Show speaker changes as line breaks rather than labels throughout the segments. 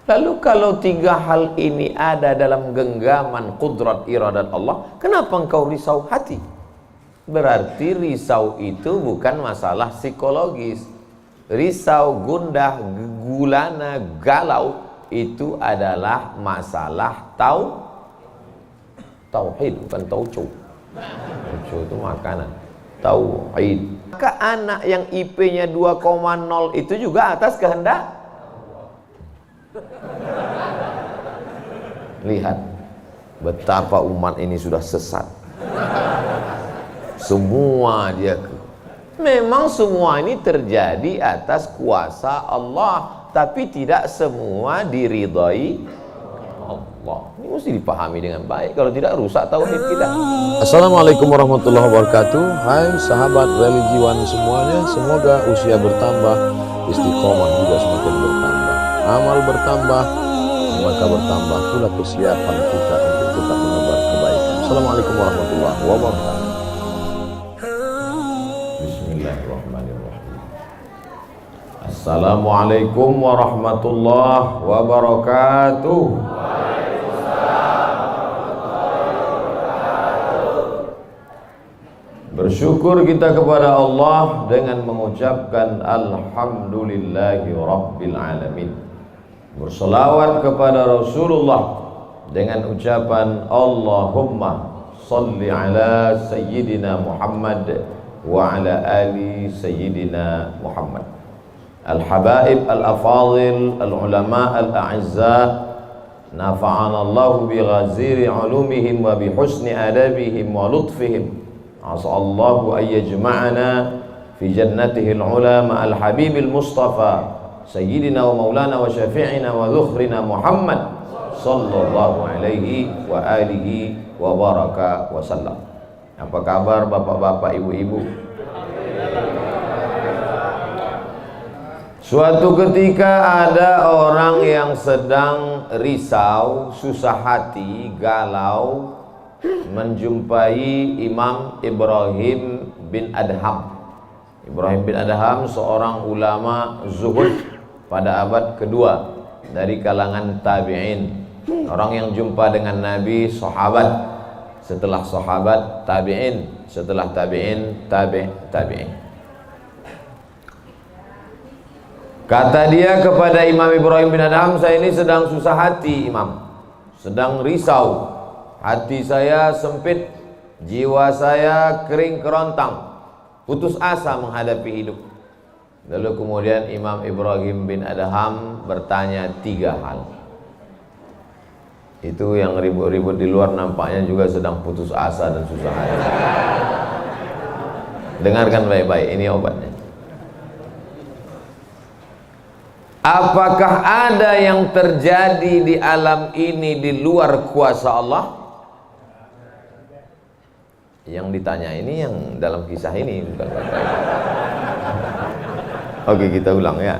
Lalu kalau tiga hal ini ada dalam genggaman kudrat iradat Allah, kenapa engkau risau hati? Berarti risau itu bukan masalah psikologis. Risau, gundah, gulana, galau itu adalah masalah tauhid, bukan tauco. Tauco itu makanan. Tauhid. Maka anak yang IP-nya 2,0 itu juga atas kehendak. Lihat betapa umat ini sudah sesat. Semua dia memang semua ini terjadi atas kuasa Allah, tapi tidak semua diridhai Allah. Ini mesti dipahami dengan baik, kalau tidak rusak tauhid kita.
Assalamualaikum warahmatullahi wabarakatuh. Hai sahabat religiwan semuanya, semoga usia bertambah, istiqomah juga semakin bertambah, amal bertambah, maka bertambah pula kesiapan kita untuk tetap menebar kebaikan. Assalamualaikum warahmatullahi wabarakatuh.
Bismillahirrahmanirrahim. Assalamualaikum warahmatullahi wabarakatuh. Bersyukur kita kepada Allah dengan mengucapkan alhamdulillahi rabbil alamin. Berselawat kepada Rasulullah dengan ucapan Allahumma salli ala sayyidina Muhammad wa ala ali sayyidina Muhammad. Al-habaib al-afadil al-ulama al-a'izza, nafa'ana Allah bi ghaziri ulumihim wa bi husni adabihim wa lutfihim. As'allahu an yajma'ana fi jannatihi al-ula ma'al habibil mustafa sayyidina wa maulana wa syafi'ina wa dhukhrina Muhammad sallallahu alaihi wa alihi wa baraka wa sallam. Apa kabar bapak-bapak, ibu-ibu? Suatu ketika ada orang yang sedang risau, susah hati, galau, menjumpai Imam Ibrahim bin Adham. Ibrahim bin Adham seorang ulama zuhud pada abad kedua dari kalangan tabi'in. Orang yang jumpa dengan Nabi, sahabat, setelah sahabat tabi'in, setelah tabi'in tabi'in. Kata dia kepada Imam Ibrahim bin Adham, saya ini sedang susah hati Imam, sedang risau, hati saya sempit, jiwa saya kering kerontang, putus asa menghadapi hidup. Lalu kemudian Imam Ibrahim bin Adham bertanya tiga hal. Itu yang ribut-ribut di luar nampaknya juga sedang putus asa dan susah hati. Dengarkan baik-baik, ini obatnya. Apakah ada yang terjadi di alam ini di luar kuasa Allah? Yang ditanya ini yang dalam kisah ini, bukan kata ini. Oke, kita ulang ya.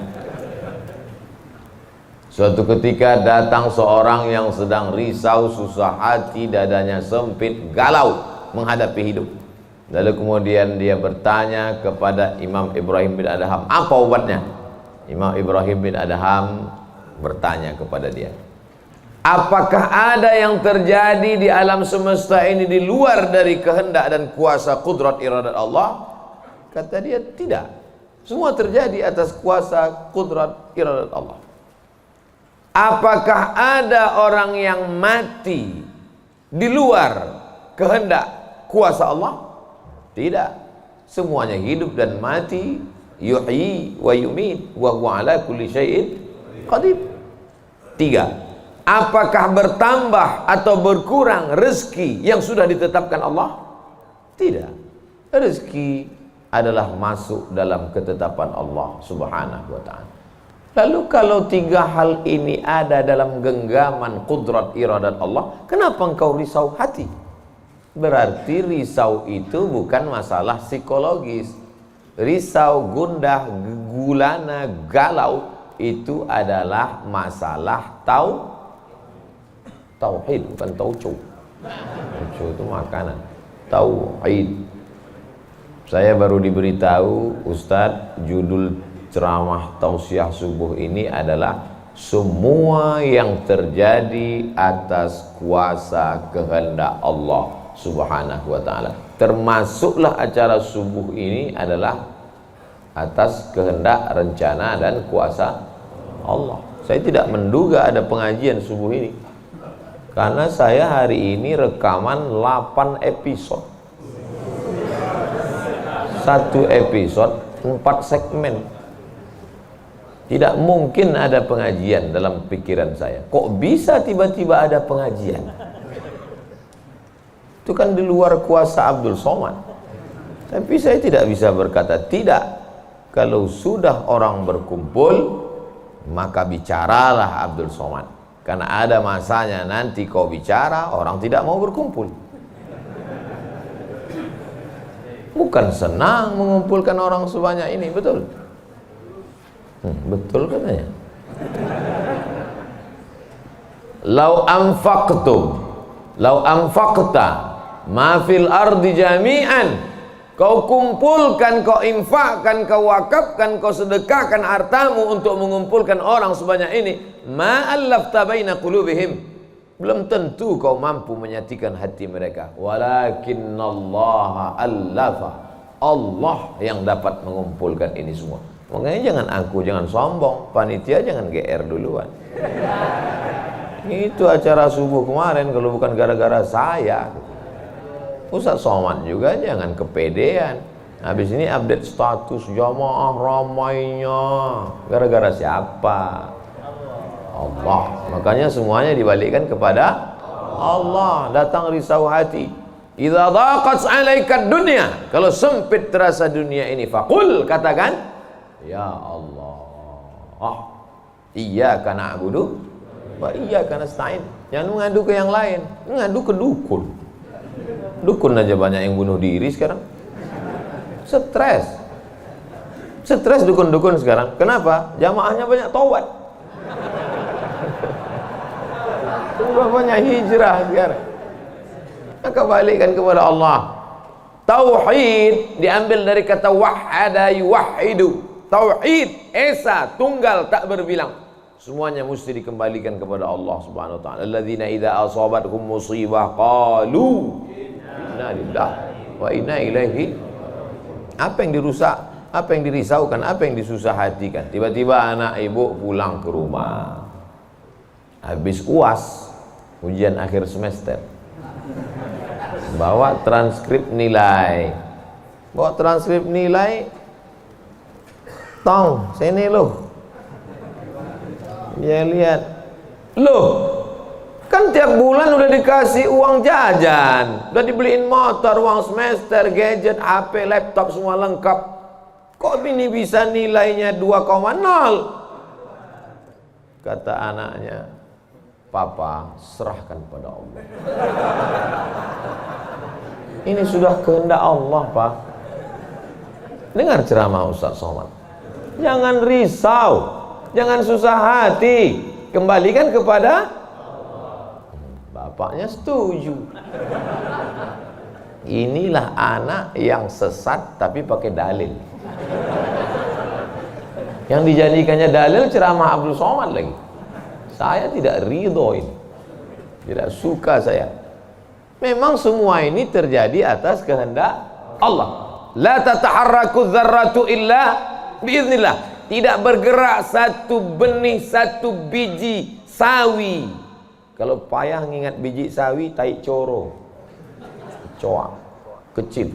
Suatu ketika datang seorang yang sedang risau, susah hati, dadanya sempit, galau menghadapi hidup. Lalu kemudian dia bertanya kepada Imam Ibrahim bin Adham, apa obatnya? Imam Ibrahim bin Adham bertanya kepada dia, apakah ada yang terjadi di alam semesta ini di luar dari kehendak dan kuasa kudrat iradat Allah? Kata dia, tidak. Semua terjadi atas kuasa kudrat iradat Allah. Apakah ada orang yang mati di luar kehendak kuasa Allah? Tidak. Semuanya hidup dan mati. Yuhyi wa yumit wa huwa ala kulli syai'in qadir. Tiga. Apakah bertambah atau berkurang rezeki yang sudah ditetapkan Allah? Tidak. Rezeki adalah masuk dalam ketetapan Allah subhanahu wa ta'ala. Lalu kalau tiga hal ini ada dalam genggaman kudrat iradat Allah, kenapa engkau risau hati? Berarti risau itu bukan masalah psikologis. Risau, gundah, gulana, galau itu adalah masalah tauhid, bukan tauco. Tauco itu makanan. Tauhid. Saya baru diberitahu Ustadz, judul ceramah tausiah subuh ini adalah semua yang terjadi atas kuasa kehendak Allah Subhanahu wa ta'ala. Termasuklah acara subuh ini adalah atas kehendak, rencana dan kuasa Allah. Saya tidak menduga ada pengajian subuh ini, karena saya hari ini rekaman 8 episode. 1 episode 4 segmen. Tidak mungkin ada pengajian dalam pikiran saya. Kok bisa tiba-tiba ada pengajian? Itu kan di luar kuasa Abdul Somad. Tapi saya tidak bisa berkata tidak. Kalau sudah orang berkumpul, maka bicaralah Abdul Somad. Karena ada masanya nanti kau bicara, orang tidak mau berkumpul. Bukan senang mengumpulkan orang sebanyak ini, betul? Betul katanya. Lau anfaqta ma fil ardi jami'an, kau kumpulkan, kau infakkan, kau wakafkan, kau sedekahkan hartamu untuk mengumpulkan orang sebanyak ini, ma'allafta baina qulubihim, belum tentu kau mampu menyatukan hati mereka. Walakinnallaha allafa, Allah yang dapat mengumpulkan ini semua. Makanya jangan aku, jangan sombong, panitia jangan GR duluan. Itu acara subuh kemarin kalau bukan gara-gara saya. Ustaz Somad juga jangan kepedean. Habis ini update status jamaah ramainya. Gara-gara siapa? Allah. Makanya semuanya dibalikkan kepada Allah. Datang risau hati. Idza dhaqat 'alaika dunya, kalau sempit terasa dunia ini, faqul, katakan, ya Allah, iyyaka na'budu wa iyyaka nasta'in. Jangan mengadu ke yang lain, mengadu ke dukun. Dukun aja banyak yang bunuh diri sekarang. Stres dukun-dukun sekarang. Kenapa? Jamaahnya banyak taubat. Sudah banyak hijrah sekarang. Maka balikkan kepada Allah. Tauhid diambil dari kata wahada yuwahidu. Tauhid, esa, tunggal, tak berbilang. Semuanya mesti dikembalikan kepada Allah Subhanahu wa taala. Alladzina idza asabatkum musibah qalu inna lillahi wa inna ilaihi. Apa yang dirusak, apa yang dirisaukan, apa yang disusah hatikan. Tiba-tiba anak ibu pulang ke rumah, habis UAS, ujian akhir semester, bawa transkrip nilai, tong sini loh. Dia lihat, loh, kan tiap bulan udah dikasih uang jajan, udah dibeliin motor, uang semester, gadget, HP, laptop, semua lengkap. Kok ini bisa nilainya 2,0? Kata anaknya, Papa, serahkan pada Allah. Ini sudah kehendak Allah, Pak. Dengar ceramah Ustaz Somad. Jangan risau, jangan susah hati, kembalikan kepada bapaknya. Setuju. Inilah anak yang sesat tapi pakai dalil. Yang dijadikannya dalil ceramah Abdul Somad lagi. Saya tidak ridho ini, tidak suka saya. Memang semua ini terjadi atas kehendak Allah. La tataharraku dzarratu illa biiznillah. Tidak bergerak satu benih, satu biji sawi. Kalau payah ngingat biji sawi, tai coro, coa, kecil.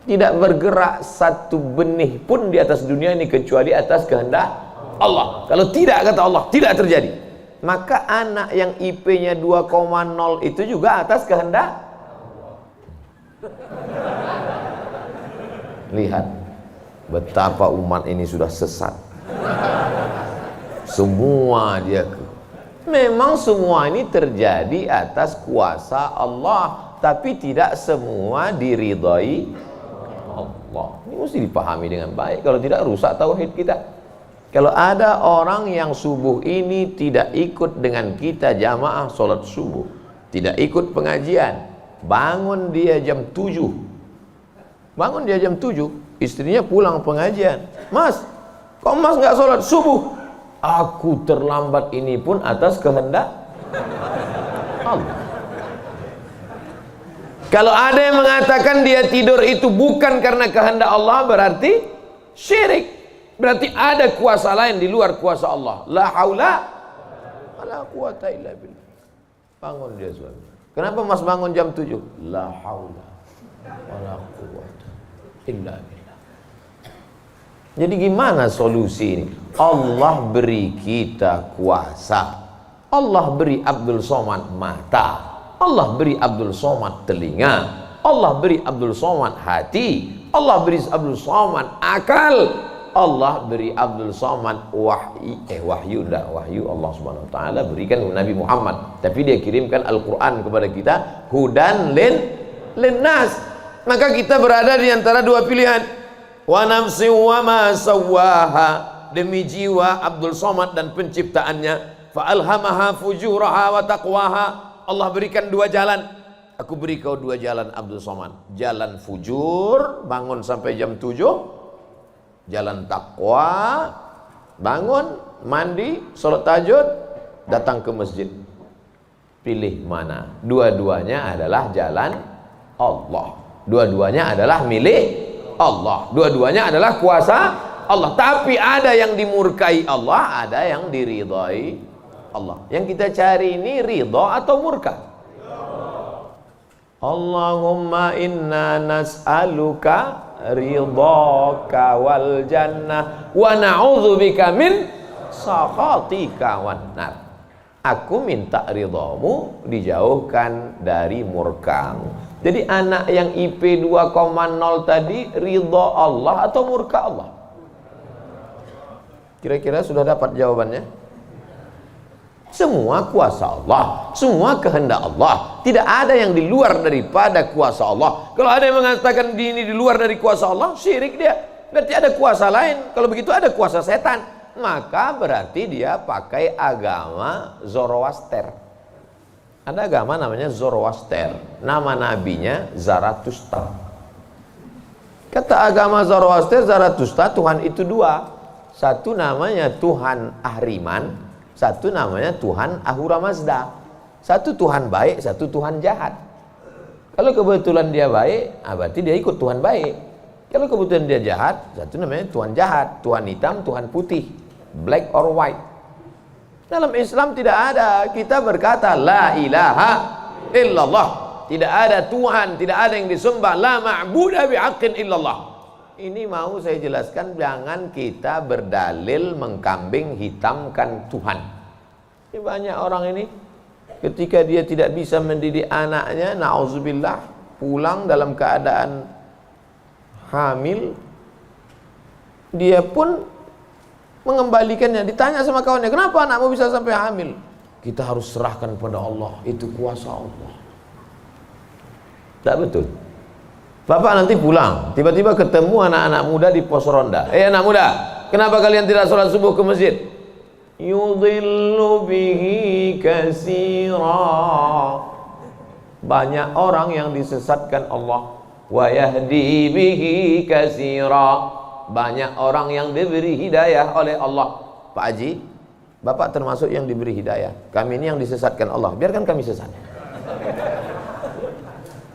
Tidak bergerak satu benih pun di atas dunia ini kecuali atas kehendak Allah. Kalau tidak, kata Allah, tidak terjadi. Maka anak yang IP-nya 2,0 itu juga atas kehendak. Lihat betapa umat ini sudah sesat. Semua dia memang semua ini terjadi atas kuasa Allah, tapi tidak semua diridhai Allah. Ini mesti dipahami dengan baik, kalau tidak rusak tauhid kita. Kalau ada orang yang subuh ini tidak ikut dengan kita jamaah sholat subuh, tidak ikut pengajian, bangun dia jam 7, bangun dia jam 7, istrinya pulang pengajian, Mas, kok Mas nggak sholat subuh? Aku terlambat ini pun atas kehendak Allah. Kalau ada yang mengatakan dia tidur itu bukan karena kehendak Allah, berarti syirik. Berarti ada kuasa lain di luar kuasa Allah. La haula wala quwata illa billah. Bangun dia suami. Kenapa Mas bangun jam 7? La haula wala quwata illa billah. Jadi gimana solusi ini? Allah beri kita kuasa. Allah beri Abdul Somad mata. Allah beri Abdul Somad telinga. Allah beri Abdul Somad hati. Allah beri Abdul Somad akal. Allah beri Abdul Somad wahyu Allah Subhanahu wa taala berikan Nabi Muhammad, tapi dia kirimkan Al-Qur'an kepada kita hudan linnas. Maka kita berada di antara dua pilihan. Wa nafsi wa ma sawwaha, demi jiwa Abdul Somad dan penciptaannya, fa alhamaha fujuraha wa taqwaha. Allah berikan dua jalan. Aku beri kau dua jalan Abdul Somad. Jalan fujur, bangun sampai jam 7. Jalan takwa, bangun, mandi, sholat tahajud, datang ke masjid. Pilih mana? Dua-duanya adalah jalan Allah. Dua-duanya adalah milik Allah. Dua-duanya adalah kuasa Allah. Tapi ada yang dimurkai Allah, ada yang diridhai Allah. Yang kita cari ini ridha atau murka? Allahumma inna nas'aluka ridhaka wal jannah wa na'udzubika min sakhatika wan nar. Aku minta ridhamu, dijauhkan dari murkamu. Jadi anak yang IP 2,0 tadi ridha Allah atau murka Allah? Kira-kira sudah dapat jawabannya? Semua kuasa Allah, semua kehendak Allah. Tidak ada yang di luar daripada kuasa Allah. Kalau ada yang mengatakan ini di luar dari kuasa Allah, syirik dia. Berarti ada kuasa lain. Kalau begitu ada kuasa setan. Maka berarti dia pakai agama Zoroaster. Ada agama namanya Zoroaster. Nama nabinya Zarathustra. Kata agama Zoroaster, Zarathustra, Tuhan itu dua. Satu namanya Tuhan Ahriman, satu namanya Tuhan Ahura Mazda. Satu Tuhan baik, satu Tuhan jahat. Kalau kebetulan dia baik, berarti dia ikut Tuhan baik. Kalau kebetulan dia jahat, satu namanya Tuhan jahat. Tuhan hitam, Tuhan putih, black or white. Dalam Islam tidak ada. Kita berkata la ilaha illallah. Tidak ada Tuhan, tidak ada yang disembah. La ma'buda bihaqqin illallah. Ini mau saya jelaskan, jangan kita berdalil mengkambing hitamkan Tuhan. Ini banyak orang ini ketika dia tidak bisa mendidik anaknya, na'udzubillah, pulang dalam keadaan hamil, dia pun mengembalikannya. Ditanya sama kawannya, kenapa anakmu bisa sampai hamil? Kita harus serahkan pada Allah, itu kuasa Allah. Tak betul. Bapak nanti pulang, tiba-tiba ketemu anak-anak muda di pos ronda. Anak muda, kenapa kalian tidak sholat subuh ke masjid? Yudhillu bihi katsira. Banyak orang yang disesatkan Allah. Wa yahdi bihi katsira. Banyak orang yang diberi hidayah oleh Allah. Pak Haji, Bapak termasuk yang diberi hidayah. Kami ini yang disesatkan Allah. Biarkan kami sesat.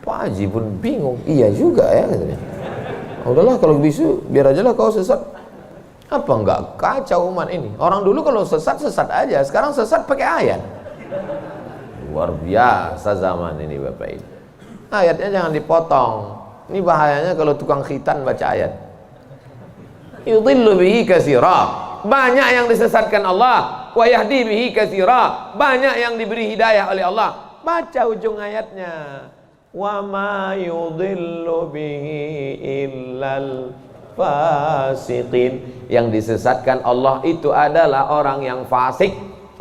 Pak Haji pun bingung. Iya juga ya katanya. Udahlah kalau bisu, biar aja lah kau sesat. Apa enggak kacau umat ini? Orang dulu kalau sesat aja, sekarang sesat pakai ayat. Luar biasa zaman ini Bapak ini. Ayatnya jangan dipotong. Ini bahayanya kalau tukang khitan baca ayat. Yudhillu bihi katsira. Banyak yang disesatkan Allah, wa yahdi bihi katsira. Banyak yang diberi hidayah oleh Allah. Baca ujung ayatnya. Wa ma yudhillu bihi illal fasiqin. Yang disesatkan Allah itu adalah orang yang fasik.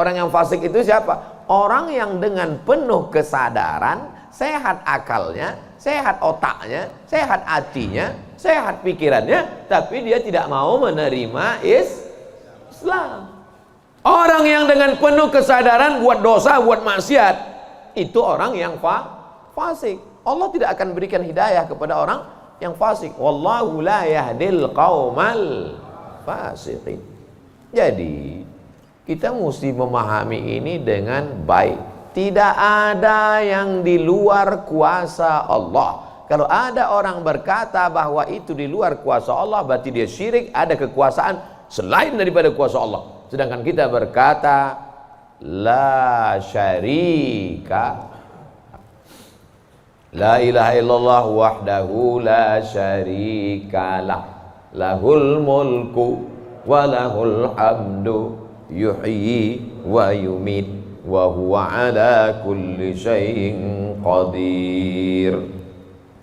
Orang yang fasik itu siapa? Orang yang dengan penuh kesadaran, sehat akalnya, sehat otaknya, sehat hatinya, sehat pikirannya, tapi dia tidak mau menerima Islam. Orang yang dengan penuh kesadaran buat dosa, buat maksiat, itu orang yang fasik. Allah tidak akan berikan hidayah kepada orang yang fasik. Wallahu la yahdil qaumal fasiqin. Jadi Kita mesti memahami ini dengan baik. Tidak ada yang di luar kuasa Allah. Kalau ada orang berkata bahwa itu di luar kuasa Allah, berarti dia syirik, ada kekuasaan selain daripada kuasa Allah. Sedangkan kita berkata la syarika, la ilaha illallah wahdahu la syarikalah, lahul mulku wa lahul hamdu yuhyi wa yumit wa huwa ala kulli syai'in qadir.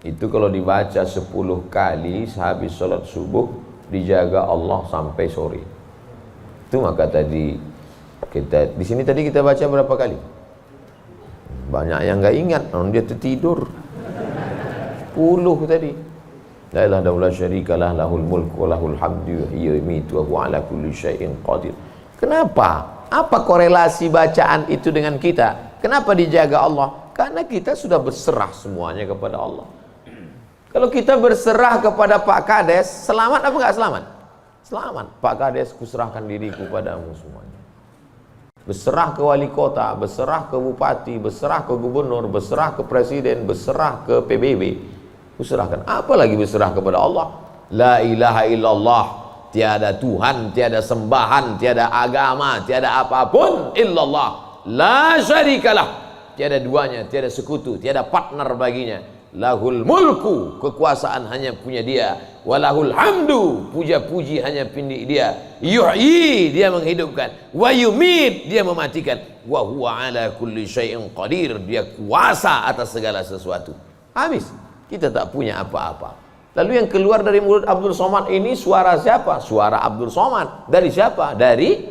Itu kalau dibaca 10 kali sehabis sholat subuh, dijaga Allah sampai sore. Itu maka tadi kita di sini tadi kita baca berapa kali? Banyak yang nggak ingat, dia tertidur. 10 tadi. La ilaha illallah syarikalah, lahul mulku wa lahul hamdu yuhyi wa yumiitu wa huwa ala kulli syai'in qadir. Kenapa? Apa korelasi bacaan itu dengan kita? Kenapa dijaga Allah? Karena kita sudah berserah semuanya kepada Allah. Kalau kita berserah kepada Pak Kades, selamat apa enggak selamat? Selamat. Pak Kades, kuserahkan diriku padamu semuanya. Berserah ke wali kota, berserah ke bupati, berserah ke gubernur, berserah ke presiden, berserah ke PBB. Kuserahkan. Apalagi berserah kepada Allah. La ilaha illallah. Tiada Tuhan, tiada sembahan, tiada agama, tiada apapun illallah. La syarikalah. Tiada duanya, tiada sekutu, tiada partner baginya. Lahul mulku, kekuasaan hanya punya dia. Walahul hamdu, puja-puji hanya punya dia. Yuhyi, dia menghidupkan. Wa yumit, dia mematikan. Wa huwa ala kulli syai'in qadir, dia kuasa atas segala sesuatu. Habis, kita tak punya apa-apa. Lalu yang keluar dari mulut Abdul Somad ini suara siapa? Suara Abdul Somad. Dari siapa? Dari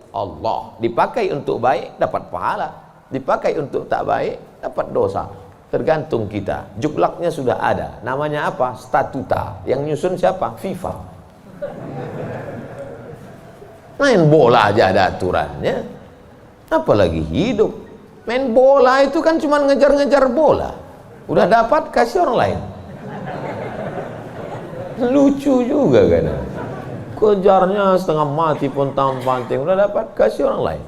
Allah. Dipakai untuk baik, dapat pahala. Dipakai untuk tak baik, dapat dosa. Tergantung kita. Juklaknya sudah ada. Namanya apa? Statuta. Yang nyusun siapa? FIFA. Main bola aja ada aturannya. Apalagi hidup. Main bola itu kan cuma ngejar-ngejar bola. Udah dapat, kasih orang lain. Lucu juga kan. Kejarnya setengah mati pun tampang-tampang. Udah dapat, kasih orang lain.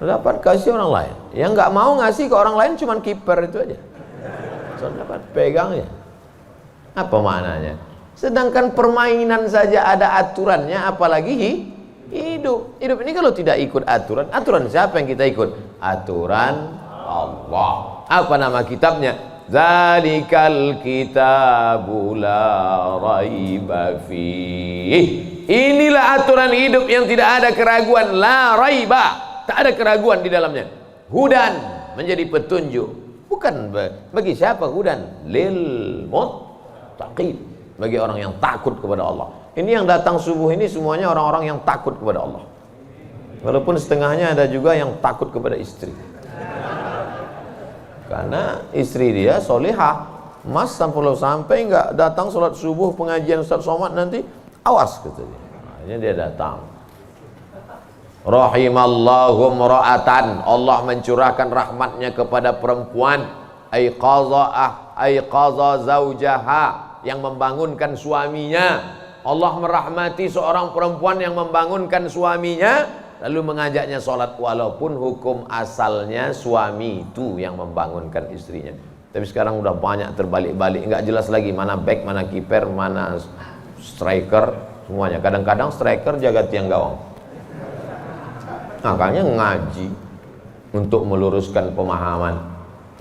Udah dapat, kasih orang lain. Yang nggak mau ngasih ke orang lain cuma kiper itu aja. So, dapat pegangnya. Apa maknanya? Sedangkan permainan saja ada aturannya, apalagi hidup. Hidup ini kalau tidak ikut aturan, aturan siapa yang kita ikut? Aturan Allah. Apa nama kitabnya? Zalikal kitabu la raiba fih. Inilah aturan hidup yang tidak ada keraguan, la raiba. Tak ada keraguan di dalamnya. Hudan, menjadi petunjuk. Bukan bagi siapa hudan? Lil muttaqin, bagi orang yang takut kepada Allah. Ini yang datang subuh ini semuanya orang-orang yang takut kepada Allah. Walaupun setengahnya ada juga yang takut kepada istri. Karena istri dia solihah. Mas sampai nggak datang sholat subuh pengajian Ustaz Somad nanti, awas katanya. Akhirnya dia datang. Rahimallahu mra'atan, Allah mencurahkan rahmatnya kepada perempuan, aiqaza zaujaha, yang membangunkan suaminya. Allah merahmati seorang perempuan yang membangunkan suaminya lalu mengajaknya sholat, walaupun hukum asalnya suami itu yang membangunkan istrinya. Tapi sekarang udah banyak terbalik-balik, nggak jelas lagi mana back, mana kiper, mana striker, semuanya. Kadang-kadang striker jaga tiang gawang. Makanya ngaji untuk meluruskan pemahaman.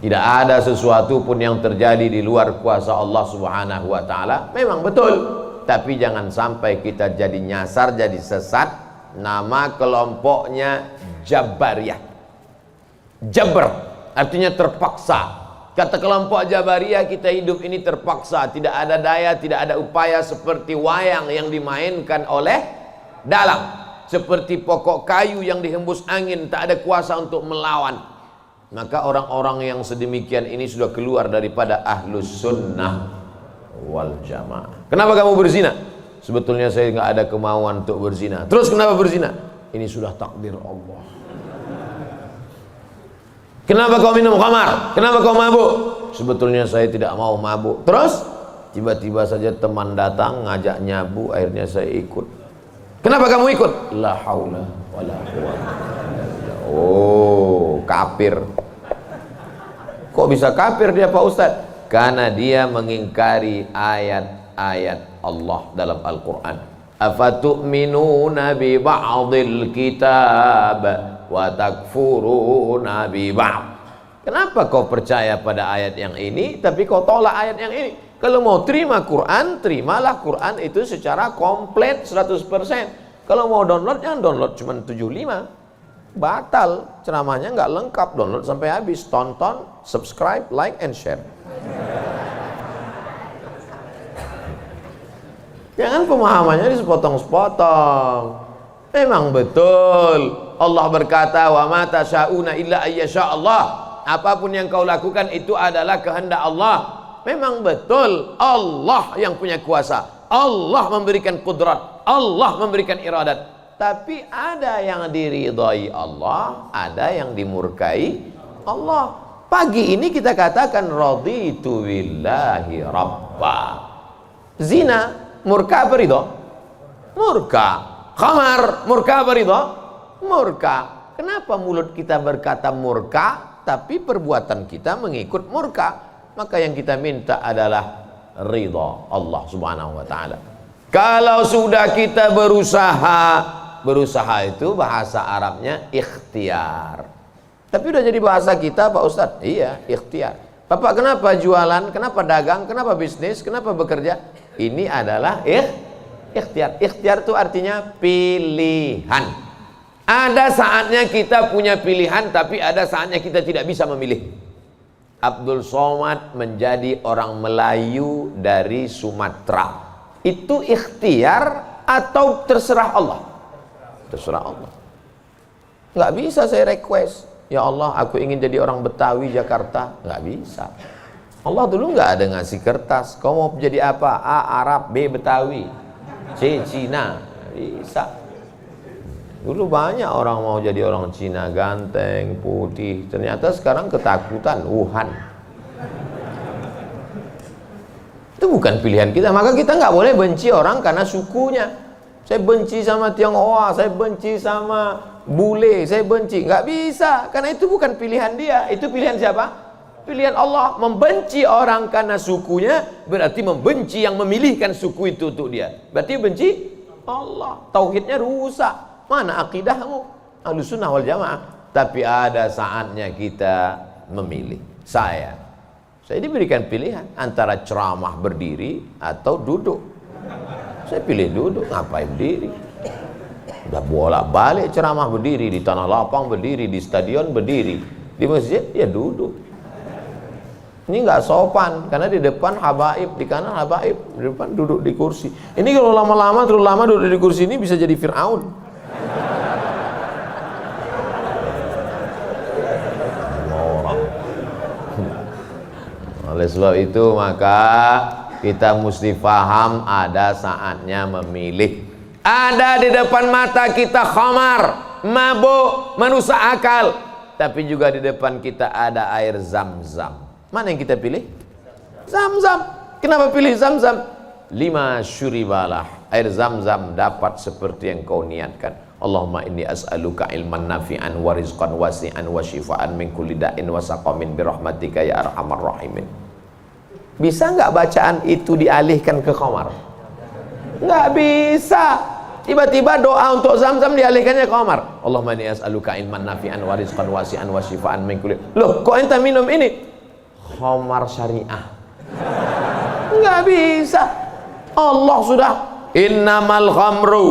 Tidak ada sesuatu pun yang terjadi di luar kuasa Allah Subhanahu wa taala. Memang betul, tapi jangan sampai kita jadi nyasar, jadi sesat. Nama kelompoknya Jabariyah. Jabr artinya terpaksa. Kata kelompok Jabariyah, kita hidup ini terpaksa, tidak ada daya, tidak ada upaya, seperti wayang yang dimainkan oleh dalang. Seperti pokok kayu yang dihembus angin, tak ada kuasa untuk melawan. Maka orang-orang yang sedemikian ini sudah keluar daripada ahlus sunnah wal jamaah. Kenapa kamu berzina? Sebetulnya saya nggak ada kemauan untuk berzina. Terus kenapa berzina? Ini sudah takdir Allah. Kenapa kau minum khamar? Kenapa kau mabuk? Sebetulnya saya tidak mau mabuk. Terus tiba-tiba saja teman datang ngajak nyabu, akhirnya saya ikut. Kenapa kamu ikut? La haula wala quwwata. Oh, kafir. Kok bisa kafir dia Pak Ustadz? Karena dia mengingkari ayat-ayat Allah dalam Al-Quran. Afatu'minuna bi ba'dil kitab wa takfuruna bi ba'd. Kenapa kau percaya pada ayat yang ini tapi kau tolak ayat yang ini? Kalau mau terima Quran, terimalah Quran itu secara komplit 100%. Kalau mau download, jangan download cuma 75. Batal, ceramahnya nggak lengkap. Download sampai habis, tonton, subscribe, like, and share. Jangan pemahamannya disepotong-sepotong. Memang betul Allah berkata, wa ma tasyauna illa ayyasha Allah. Apapun yang kau lakukan itu adalah kehendak Allah. Memang betul Allah yang punya kuasa, Allah memberikan kudrat, Allah memberikan iradat. Tapi ada yang diridhai Allah, ada yang dimurkai Allah. Pagi ini kita katakan raditu billahi rabba. Zina murka apa ridha? Murka. Khamar murka apa ridha? Murka. Kenapa mulut kita berkata murka tapi perbuatan kita mengikut murka? Maka yang kita minta adalah ridha Allah Subhanahu wa taala. Kalau sudah kita berusaha itu bahasa Arabnya ikhtiar. Tapi udah jadi bahasa kita Pak Ustadz? Iya, ikhtiar. Bapak kenapa jualan, kenapa dagang, kenapa bisnis, kenapa bekerja? Ini adalah ikhtiar. Ikhtiar itu artinya pilihan. Ada saatnya kita punya pilihan, tapi ada saatnya kita tidak bisa memilih. Abdul Somad menjadi orang Melayu dari Sumatera. Itu ikhtiar atau terserah Allah? Terserah Allah. Nggak bisa saya request, ya Allah aku ingin jadi orang Betawi Jakarta. Nggak bisa. Allah dulu nggak ada ngasih kertas, kau mau jadi apa? A. Arab, B. Betawi, C. Cina. Bisa. Dulu banyak orang mau jadi orang Cina, ganteng, putih. Ternyata sekarang ketakutan, Wuhan. Itu bukan pilihan kita. Maka kita nggak boleh benci orang karena sukunya. Saya benci sama Tionghoa, saya benci sama bule, saya benci. Nggak bisa, karena itu bukan pilihan dia. Itu pilihan siapa? Pilihan Allah. Membenci orang karena sukunya berarti membenci yang memilihkan suku itu untuk dia. Berarti benci Allah. Tauhidnya rusak. Mana akidahmu? Ahlussunnah wal jamaah. Tapi ada saatnya kita memilih. Saya diberikan pilihan antara ceramah berdiri atau duduk. Saya pilih duduk. Ngapain berdiri? Udah bolak-balik ceramah berdiri, di tanah lapang berdiri, di stadion berdiri, di masjid ya duduk. Ini nggak sopan karena di depan habaib, di kanan habaib, di depan duduk di kursi. Ini kalau lama-lama terlalu lama duduk di kursi ini bisa jadi Fir'aun. Oleh sebab itu maka kita mesti paham ada saatnya memilih. Ada di depan mata kita khamar, mabuk, merusak akal. Tapi juga di depan kita ada air Zam-Zam. Mana yang kita pilih? Zam-Zam. Kenapa pilih Zam-Zam? 5 syuribalah. Air Zam-Zam dapat seperti yang kau niatkan. Allahumma inni as'aluka ilman nafi'an wa rizqan wasi'an wa shifaan min kulli da'in wa saqamin birahmatika ya arhamar rahimin. Bisa nggak bacaan itu dialihkan ke khamar? Nggak bisa. Tiba-tiba doa untuk Zam-Zam dialihkannya ke khamar. Allahumma inni as'aluka ilman nafi'an wa rizqan wasi'an wa shifaan min kulli. Loh, kok ente minum ini? Khamar syariah. Nggak bisa. Allah sudah innamal khamru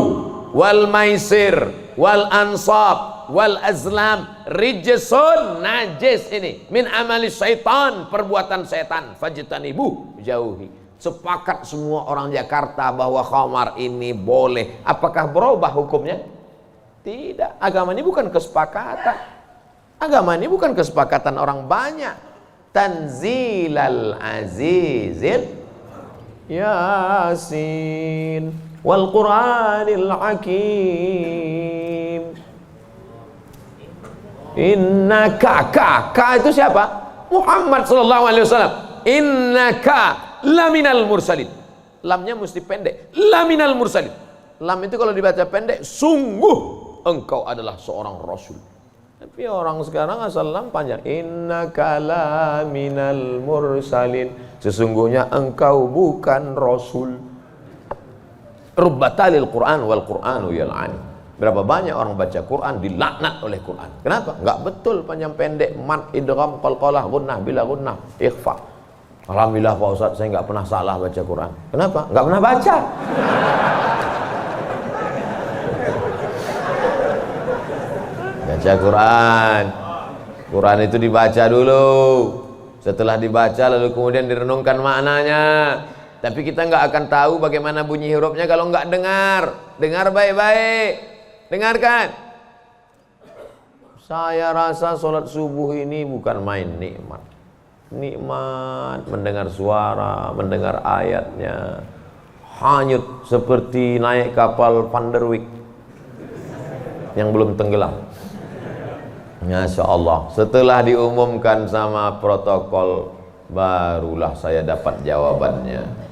wal maisir wal ansab wal azlam rijsun, najis ini, min amali syaitan, perbuatan setan, fajtanibu, jauhi. Sepakat semua orang Jakarta bahwa khamar ini boleh. Apakah berubah hukumnya? Tidak. Agama ini bukan kesepakatan. Agama ini bukan kesepakatan orang banyak. Tanzilal azizil Yasin wal Qur'anil Hakim. Innaka, ka itu siapa? Muhammad sallallahu alaihi wasallam. Innaka laminal mursalin. Lamnya mesti pendek. Laminal mursalin. Lam itu kalau dibaca pendek, sungguh engkau adalah seorang rasul. Tapi orang sekarang asal panjang, innaka laminal mursalin, sesungguhnya engkau bukan rasul. Rubbatalil Quran wal Quranu yal'ani. Berapa banyak orang baca Quran dilaknat oleh Quran. Kenapa? Enggak betul panjang pendek, mat, idgham, qalqalah, gunnah, bila gunnah, ikhfa. Alhamdulillah Pak Ustaz, saya enggak pernah salah baca Quran. Kenapa? Enggak pernah baca. Baca Quran. Quran itu dibaca dulu. Setelah dibaca lalu kemudian direnungkan maknanya. Tapi kita nggak akan tahu bagaimana bunyi hurufnya kalau nggak dengar. Dengar baik-baik. Dengarkan. Saya rasa sholat subuh ini bukan main nikmat. Nikmat mendengar suara, mendengar ayatnya. Hanyut seperti naik kapal Van der Wijk yang belum tenggelam. Masya Allah. Setelah diumumkan sama protokol, barulah saya dapat jawabannya.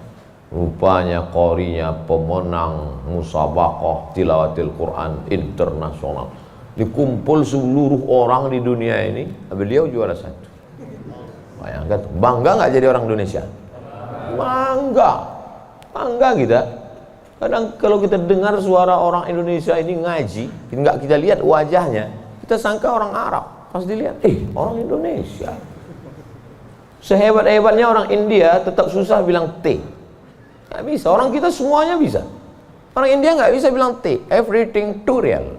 Rupanya qorinya pemenang musabaqah tilawatil Quran internasional. Dikumpul seluruh orang di dunia ini, beliau juara 1. Bayangkan, bangga nggak jadi orang Indonesia? Bangga, bangga kita. Kadang kalau kita dengar suara orang Indonesia ini ngaji, nggak kita lihat wajahnya, kita sangka orang Arab. Pas dilihat, orang Indonesia. Sehebat-hebatnya orang India tetap susah bilang T. Nggak bisa, orang kita semuanya bisa. Orang India nggak bisa bilang T, everything too real.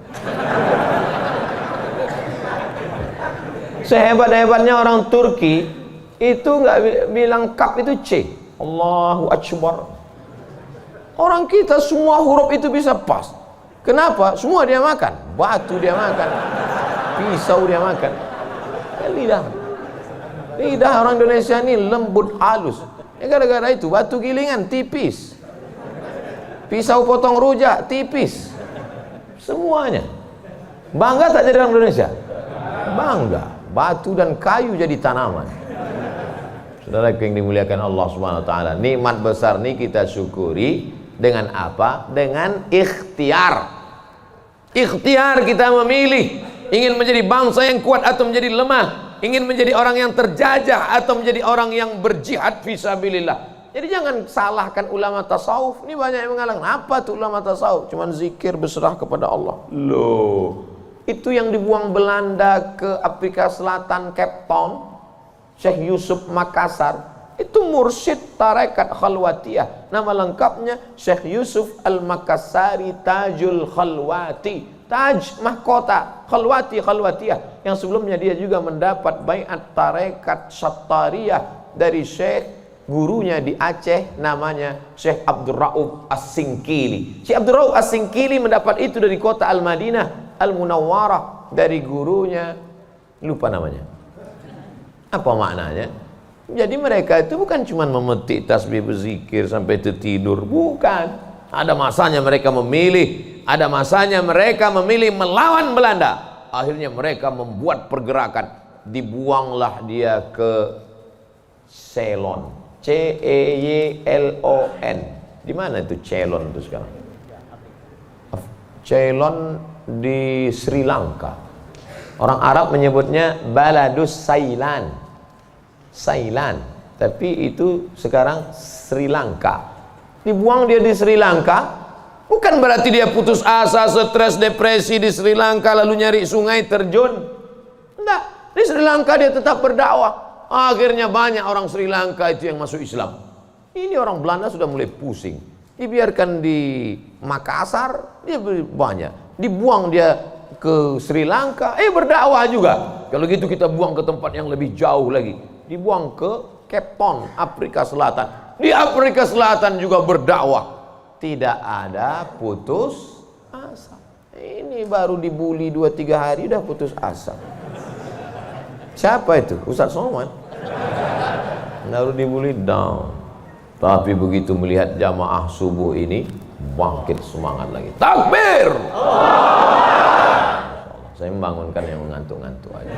Sehebat-hebatnya orang Turki itu nggak bilang kap itu C. Allahu Akbar. Orang kita semua huruf itu bisa pas. Kenapa? Semua dia makan. Batu dia makan, pisau dia makan. Lidah orang Indonesia ini lembut halus. Gara-gara itu batu gilingan tipis, pisau potong rujak tipis, semuanya. Bangga tak jadi orang Indonesia? Bangga. Batu dan kayu jadi tanaman. Saudara yang dimuliakan Allah Subhanahu Wa Taala, nikmat besar ini kita syukuri dengan apa? Dengan ikhtiar. Ikhtiar kita memilih ingin menjadi bangsa yang kuat atau menjadi lemah. Ingin menjadi orang yang terjajah atau menjadi orang yang berjihad fisabilillah. Jadi jangan salahkan ulama tasawuf. Ini banyak yang mengatakan, apa tuh ulama tasawuf? Cuman zikir berserah kepada Allah. Loh, itu yang dibuang Belanda ke Afrika Selatan, Cape Town, Syekh Yusuf Makassar, itu mursyid tarekat khalwatiyah. Nama lengkapnya Syekh Yusuf Al-Makassari Tajul Khalwati. Taj mahkota, khalwatiyah, yang sebelumnya dia juga mendapat baiat tarekat Sattariyah dari Syekh gurunya di Aceh, namanya Syekh Abdul Rauf As-Singkili. Syekh Abdul Rauf As-Singkili mendapat itu dari kota Al-Madinah Al-Munawwarah dari gurunya, lupa namanya. Apa maknanya? Jadi mereka itu bukan cuma memetik tasbih berzikir sampai tertidur, bukan. Ada masanya mereka memilih, ada masanya mereka memilih melawan Belanda. Akhirnya mereka membuat pergerakan. Dibuanglah dia ke Ceylon, Ceylon. Di mana itu Ceylon itu sekarang? Ceylon di Sri Lanka. Orang Arab menyebutnya Baladus Sailan, tapi itu sekarang Sri Lanka. Dibuang dia di Sri Lanka, bukan berarti dia putus asa, stres, depresi di Sri Lanka lalu nyari sungai terjun. Enggak, di Sri Lanka dia tetap berdakwah. Akhirnya banyak orang Sri Lanka itu yang masuk Islam. Ini orang Belanda sudah mulai pusing. Dibiarkan di Makassar, dia banyak. Dibuang dia ke Sri Lanka, berdakwah juga. Kalau gitu kita buang ke tempat yang lebih jauh lagi. Dibuang ke Cape Town, Afrika Selatan. Di Afrika Selatan juga berdakwah. Tidak ada putus asa. Ini baru dibully 2-3 hari udah putus asa. Siapa itu? Ustaz Somad. Baru dibully down. Tapi begitu melihat jamaah subuh ini, bangkit semangat lagi. Takbir! Saya membangunkan yang mengantuk-ngantuk aja.